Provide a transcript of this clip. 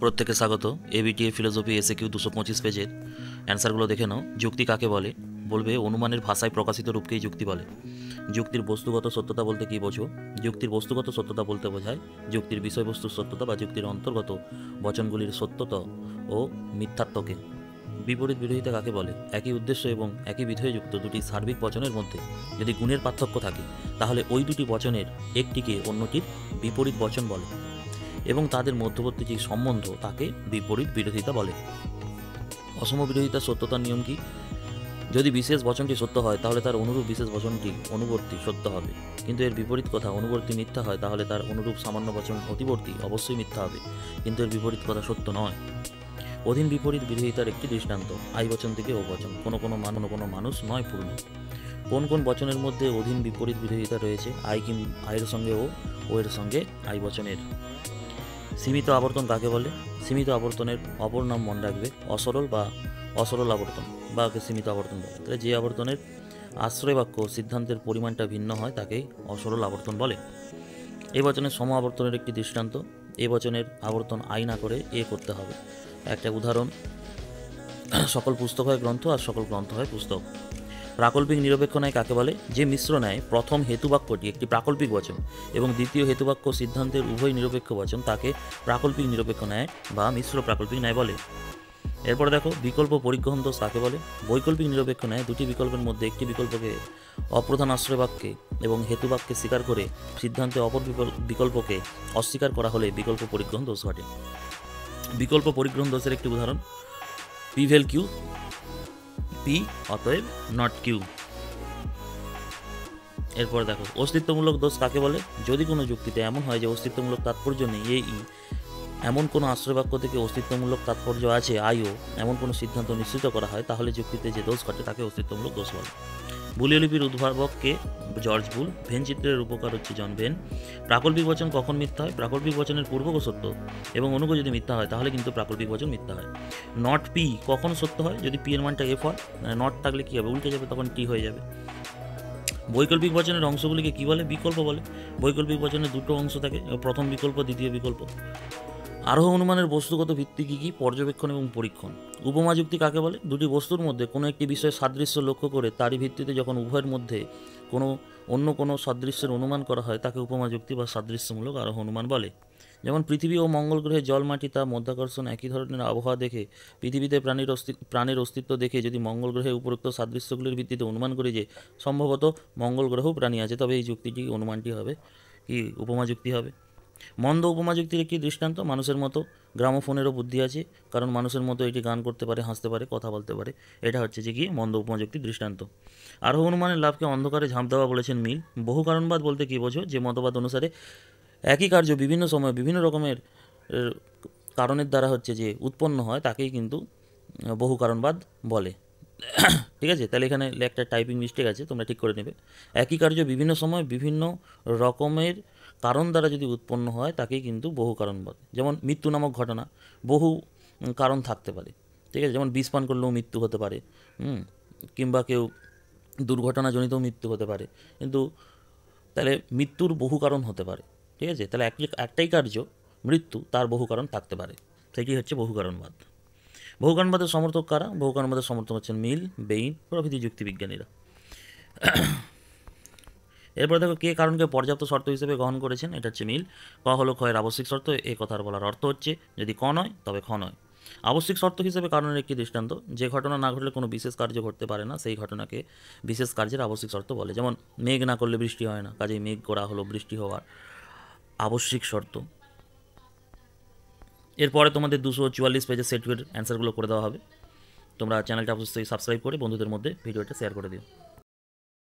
প্রত্যেকে স্বাগত। ABTA philosophy SAQ 225 পেজের অ্যান্সারগুলো দেখে নাও। যুক্তি কাকে বলে? বলবে অনুমানের ভাষায় প্রকাশিত রূপকেই যুক্তি বলে। যুক্তির বস্তুগত সত্যতা বলতে কী বোঝো? যুক্তির বস্তুগত সত্যতা বলতে বোঝায় যুক্তির বিষয়বস্তুর সত্যতা বা যুক্তির অন্তর্গত বচনগুলির সত্যতা ও মিথ্যাত্বকে। বিপরীত বিরোধিতা কাকে বলে? একই উদ্দেশ্য এবং একই বিধেয়যুক্ত দুটি সার্বিক বচনের মধ্যে যদি গুণের পার্থক্য থাকে তাহলে ওই দুটি বচনের একটিকে অন্যটির বিপরীত বচন বলে এবং তাদের মধ্যবর্তী যে সম্বন্ধ তাকে বিপরীত বিরোধিতা বলে। অসম বিরোধিতার সত্যতার নিয়ম কি? যদি বিশেষ বচনটি সত্য হয় তাহলে তার অনুরূপ বিশেষ বচনটি অনুবর্তী সত্য হবে, কিন্তু এর বিপরীত কথা অনুবর্তী মিথ্যা হয় তাহলে তার অনুরূপ সামান্য বচন অতিবর্তী অবশ্যই মিথ্যা হবে, কিন্তু এর বিপরীত কথা সত্য নয়। অধীন বিপরীত বিরোধিতার একটি দৃষ্টান্ত আই বচন থেকে ও বচন। কোনো কোনো মানুষ নয় পূর্ণ। কোন কোন বচনের মধ্যে অধীন বিপরীত বিরোধিতা রয়েছে? আইয়ের সঙ্গে ও এর সঙ্গে আই বচনের। সীমিত আবর্তন কাকে বলে? সীমিত আবর্তনের অপর নাম মনে রাখবে অসরল বা অসরল আবর্তন বা সীমিত আবর্তন বলে। তাহলে যে আবর্তনের আশ্রয় বাক্য সিদ্ধান্তের পরিমাণটা ভিন্ন হয় তাকেই অসরল আবর্তন বলে। এই বচনের সম আবর্তনের একটি দৃষ্টান্ত। এ বচনের আবর্তন আই না করে এ করতে হবে। একটা উদাহরণ, সকল পুস্তক হয় গ্রন্থ আর সকল গ্রন্থ হয় পুস্তক। প্রাকল্পিক নিরপেক্ষ ন্যায় কাকে বলে? যে মিশ্র ন্যায় প্রথম হেতুবাক্যটি একটি প্রাকল্পিক বচন এবং দ্বিতীয় হেতুবাক্য সিদ্ধান্তের উভয় নিরপেক্ষ বচন তাকে প্রাকল্পিক নিরপেক্ষ ন্যায় বা মিশ্র প্রাকল্পিক ন্যায় বলে। এরপরে দেখো বিকল্প পরিগ্রহণ দোষ কাকে বলে? বৈকল্পিক নিরপেক্ষ ন্যায় দুটি বিকল্পের মধ্যে একটি বিকল্পকে অপ্রধান আশ্রয় বাক্যে এবং হেতুবাক্যে স্বীকার করে সিদ্ধান্তে অপর বিকল্পকে অস্বীকার করা হলে বিকল্প পরিগ্রহণ দোষ ঘটে। বিকল্প পরিগ্রহণ দোষের একটি উদাহরণ, পিভেল কিউ পি অতএব নট কিউ। এরপর দেখো অস্তিত্বমূলক দোষ কাকে বলে? যদি কোনো যুক্তিতে এমন হয় যে অস্তিত্বমূলক তাৎপর্য নেই এই এমন কোনো আশ্রয়বাক্য থেকে অস্তিত্বমূলক তাৎপর্য আছে আইও এমন কোনো সিদ্ধান্ত নিশ্চিত করা হয় তাহলে যুক্তিতে যে দোষ ঘটে তাকে অস্তিত্বমূলক দোষ বলে। বুলীয় লিপির উদ্ভাবককে জর্জ বুল, ভেন চিত্রের রূপকার হচ্ছে জন ভেন। প্রাকল্পিক বচন কখন মিথ্যা হয়? প্রাকল্পিক বচনের পূর্বক সত্য এবং অনুগ যদি মিথ্যা হয় তাহলে কিন্তু প্রাকল্পিক বচন মিথ্যা হয়। নট পি কখন সত্য হয়? যদি পি এর মানটা এফ হয়, মানে নট থাকলে কী হবে? উল্টে যাবে, তখন টি হয়ে যাবে। বৈকল্পিক বচনের অংশগুলিকে কী বলে? বিকল্প বলে। বৈকল্পিক বচনের দুটো অংশ থাকে, প্রথম বিকল্প দ্বিতীয় বিকল্প। আরোহ অনুমানের বস্তুগত ভিত্তি কী কী? পর্যবেক্ষণ এবং পরীক্ষণ। উপমা যুক্তি কাকে বলে? দুটি বস্তুর মধ্যে কোনো একটি বিষয়ে সাদৃশ্য লক্ষ্য করে তারই ভিত্তিতে যখন উভয়ের মধ্যে অন্য কোনো সাদৃশ্যের অনুমান করা হয় তাকে উপমা যুক্তি বা সাদৃশ্যমূলক আরোহ অনুমান বলে। যেমন পৃথিবী ও মঙ্গল গ্রহে জল মাটি তা মধ্যাকর্ষণ একই ধরনের আবহাওয়া দেখে পৃথিবীতে প্রাণের অস্তিত্ব দেখে যদি মঙ্গল গ্রহে উপরোক্ত সাদৃশ্যগুলির ভিত্তিতে অনুমান করি যে সম্ভবত মঙ্গল গ্রহেও প্রাণী আছে, তবে এই যুক্তিটি অনুমানটি হবে কি? উপমা যুক্তি হবে। মন্দ উপমা যুক্তির একটি দৃষ্টান্ত, মানুষের মতো গ্রামোফোনেরও বুদ্ধি আছে, কারণ মানুষের মতো এটি গান করতে পারে, হাসতে পারে, কথা বলতে পারে। এটা হচ্ছে যে কি মন্দ উপমা যুক্তির দৃষ্টান্ত। আরোহ অনুমানের লাভকে অন্ধকারে ঝাঁপ দেওয়া বলেছেন মিল। বহু কারণবাদ বলতে কী বোঝো? যে মতবাদ অনুসারে একই কার্য বিভিন্ন সময় বিভিন্ন রকমের কারণের দ্বারা হচ্ছে যে উৎপন্ন হয় তাকেই কিন্তু বহু কারণবাদ বলে। ঠিক আছে, তাহলে এখানে একটা টাইপিং মিস্টেক আছে, তোমরা ঠিক করে নেবে। একই কার্য বিভিন্ন সময় বিভিন্ন রকমের কারণ দ্বারা যদি উৎপন্ন হয় তাকেই কিন্তু বহু কারণবাদ। যেমন মৃত্যু নামক ঘটনা, বহু কারণ থাকতে পারে। ঠিক আছে, যেমন বিষ পান করলেও মৃত্যু হতে পারে, কিংবা কেউ দুর্ঘটনাজনিতও মৃত্যু হতে পারে, কিন্তু তাহলে মৃত্যুর বহু কারণ হতে পারে। ঠিক আছে, তাহলে একটাই কার্য মৃত্যু, তার বহু কারণ থাকতে পারে, সেটি হচ্ছে বহু কারণবাদ। বহু কারণবাদের সমর্থক কারা? বহু কারণবাদের সমর্থক হচ্ছেন মিল, বেইন প্রভৃতি যুক্তিবিজ্ঞানীরা। এরপর দেখো কে কারণকে পর্যাপ্ত শর্ত হিসেবে গ্রহণ করেছেন? এটা হচ্ছে মিল। ক হলো ক্ষয়ের আবশ্যিক শর্ত। এ কথার বলার অর্থ হচ্ছে যদি ক নয় তবে খ নয়। আবশ্যিক শর্ত হিসেবে কারণের একটি দৃষ্টান্ত, যে ঘটনা না ঘটলে কোনো বিশেষ কার্য ঘটতে পারে না সেই ঘটনাকে বিশেষ কার্যের আবশ্যিক শর্ত বলে। যেমন মেঘ না করলে বৃষ্টি হয় না, কাজেই মেঘ করা হলো বৃষ্টি হওয়ার আবশ্যিক শর্ত। এরপরে তোমাদের 244 পেজের সেটের অ্যান্সারগুলো করে দেওয়া হবে। তোমরা চ্যানেলটা অবশ্যই সাবস্ক্রাইব করে বন্ধুদের মধ্যে ভিডিওটা শেয়ার করে দিও।